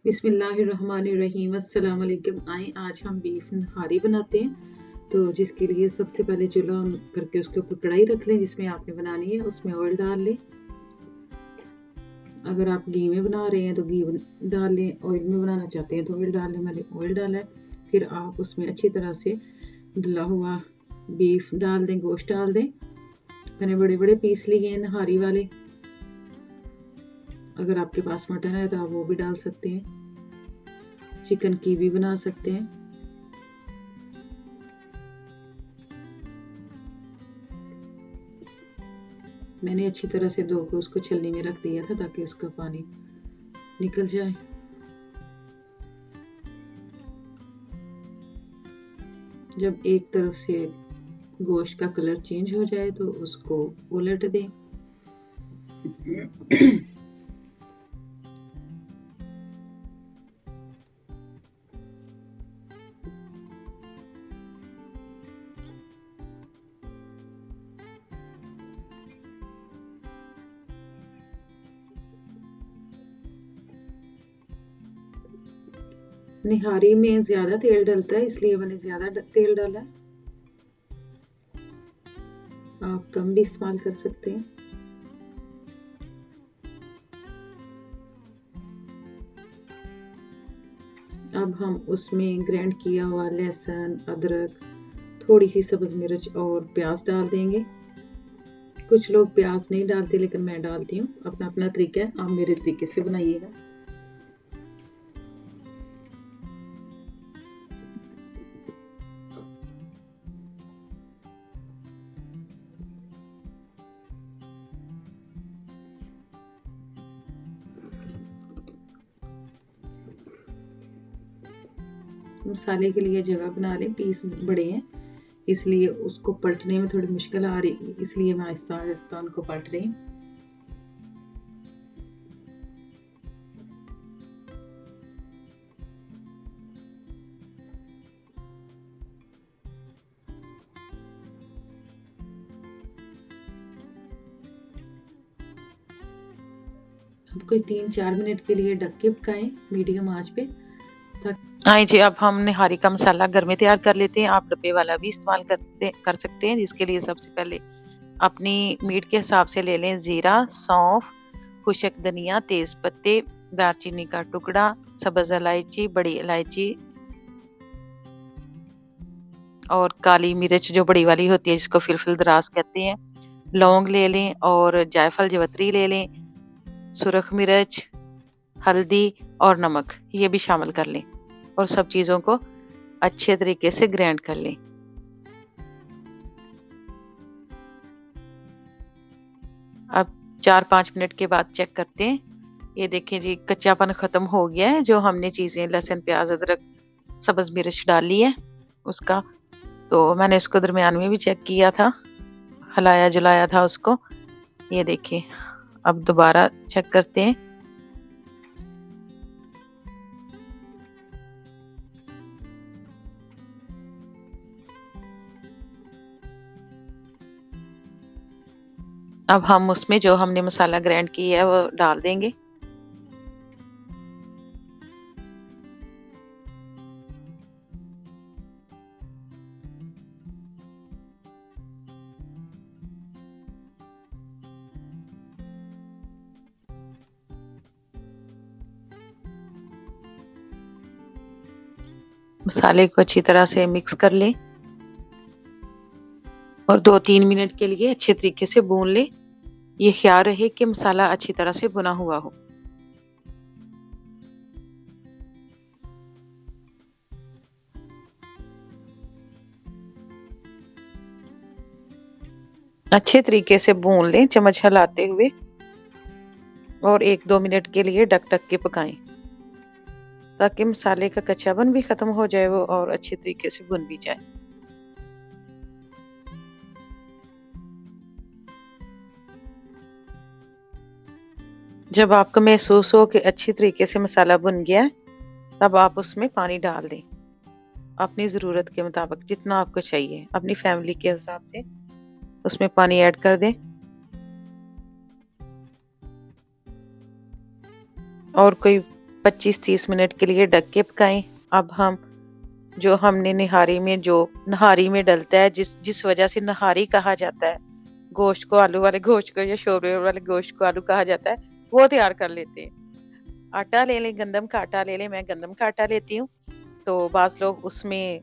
बिस्मिल्लाहिर्रहमानिर्रहीम अस्सलाम वालेकुम। आए आज हम बीफ नहारी बनाते हैं। तो जिसके लिए सबसे पहले चूल्हा ऑन करके उसके ऊपर कढ़ाई रख लें जिसमें आपने बनानी है। उसमें ऑयल डाल लें। अगर आप घी में बना रहे हैं तो घी डाल लें, ऑयल में बनाना चाहते हैं तो ऑयल डाल लें। मैंने ऑयल डाला है। फिर आप उसमें अच्छी तरह से धुला हुआ बीफ डाल दें, गोश्त डाल दें। मैंने बड़े बड़े पीस लिए हैं नहारी वाले। अगर आपके पास मटन है तो आप वो भी डाल सकते हैं। चिकन की भी बना सकते हैं। मैंने अच्छी तरह से धो के उसको छलनी में रख दिया था ताकि उसका पानी निकल जाए। जब एक तरफ से गोश्त का कलर चेंज हो जाए तो उसको उलट दें। निहारी में ज्यादा तेल डलता है इसलिए मैंने ज्यादा तेल डाला। आप कम भी इस्तेमाल कर सकते हैं। अब हम उसमें ग्राइंड किया हुआ लहसुन, अदरक, थोड़ी सी सब्ज मिर्च और प्याज डाल देंगे। कुछ लोग प्याज नहीं डालते लेकिन मैं डालती हूँ। अपना अपना तरीका है, आप मेरे तरीके से बनाइएगा। मसाले के लिए जगह बना लें। पीस बड़े हैं इसलिए उसको पलटने में थोड़ी मुश्किल आ रही है, इसलिए मैं आहिस्ता आहिस्ता उनको पलट रही हूँ। अब कोई 3-4 मिनट के लिए ढक के पकाएं मीडियम आंच पे। हाँ जी, अब हम निहारी का मसाला घर में तैयार कर लेते हैं। आप डब्बे वाला भी इस्तेमाल कर सकते हैं। जिसके लिए सबसे पहले अपनी मीट के हिसाब से ले लें जीरा, सौंफ, खुशक धनिया, तेज पत्ते, दालचीनी का टुकड़ा, सब्ज इलायची, बड़ी इलायची और काली मिर्च जो बड़ी वाली होती है जिसको फिलफिल दराज कहते हैं। लौंग ले लें और जायफल जवतरी ले लें। सुरख मिर्च, हल्दी और नमक ये भी शामिल कर लें और सब चीज़ों को अच्छे तरीके से ग्राइंड कर लें। अब 4-5 मिनट के बाद चेक करते हैं। ये देखें जी, कच्चापन ख़त्म हो गया है। जो हमने चीज़ें लहसुन, प्याज, अदरक, सब्ज़ मिर्च डाली है उसका, तो मैंने इसको दरमियान में भी चेक किया था, हिलाया जलाया था उसको। ये देखिए, अब दोबारा चेक करते हैं। अब हम उसमें जो हमने मसाला ग्राइंड किया है वो डाल देंगे। मसाले को अच्छी तरह से मिक्स कर लें और 2-3 मिनट के लिए अच्छे तरीके से भून लें। ये ख्याल रहे कि मसाला अच्छी तरह से भुना हुआ हो। अच्छे तरीके से भून लें चम्मच हिलाते हुए और 1-2 मिनट के लिए ढक ढक के पकाएं ताकि मसाले का कच्चापन भी खत्म हो जाए वो और अच्छे तरीके से भुन भी जाए। जब आपको महसूस हो कि अच्छी तरीके से मसाला भुन गया है तब आप उसमें पानी डाल दें अपनी ज़रूरत के मुताबिक, जितना आपको चाहिए अपनी फैमिली के हिसाब से उसमें पानी ऐड कर दें। और कोई 25-30 मिनट के लिए ढक के पकाएं। अब हम जो हमने निहारी में डलता है, जिस वजह से निहारी कहा जाता है, गोश्त को, आलू वाले गोश्त को या शोरबे वाले गोश्त को आलू कहा जाता है, वो तैयार कर लेते हैं। आटा ले लें, गंदम का आटा ले लें, मैं गंदम का आटा लेती हूँ। तो बाज़ लोग उसमें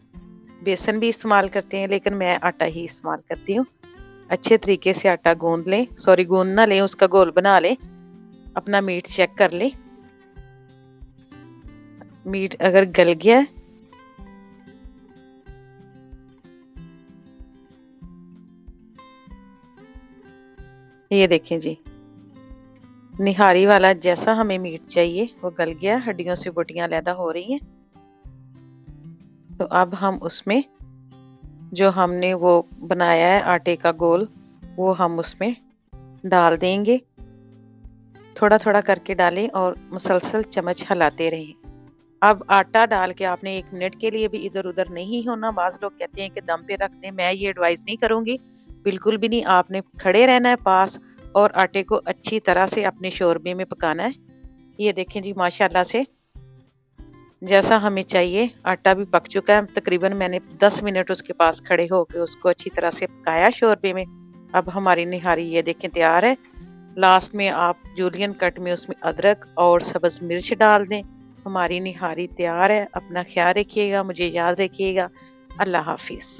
बेसन भी इस्तेमाल करते हैं, लेकिन मैं आटा ही इस्तेमाल करती हूँ। अच्छे तरीके से आटा गूंद लें, गूंद ना लें, उसका घोल बना लें। अपना मीट चेक कर लें, मीट अगर गल गया है ये देखें जी, निहारी वाला जैसा हमें मीट चाहिए वो गल गया, हड्डियों से बोटियां अलग हो रही हैं। तो अब हम उसमें जो हमने वो बनाया है आटे का गोल, वो हम उसमें डाल देंगे। थोड़ा थोड़ा करके डालें और मुसलसल चम्मच हिलाते रहें। अब आटा डाल के आपने 1 मिनट के लिए भी इधर उधर नहीं होना। बाज़ लोग कहते हैं कि दम पे रख दें, मैं ये एडवाइस नहीं करूँगी, बिल्कुल भी नहीं। आपने खड़े रहना है पास और आटे को अच्छी तरह से अपने शोरबे में पकाना है। ये देखें जी, माशाल्लाह से जैसा हमें चाहिए आटा भी पक चुका है। तकरीबन मैंने 10 मिनट उसके पास खड़े होकर उसको अच्छी तरह से पकाया शोरबे में। अब हमारी निहारी ये देखें तैयार है। लास्ट में आप जूलियन कट में उसमें अदरक और सब्ज़ मिर्च डाल दें। हमारी निहारी तैयार है। अपना ख्याल रखिएगा, मुझे याद रखिएगा। अल्लाह हाफिज़।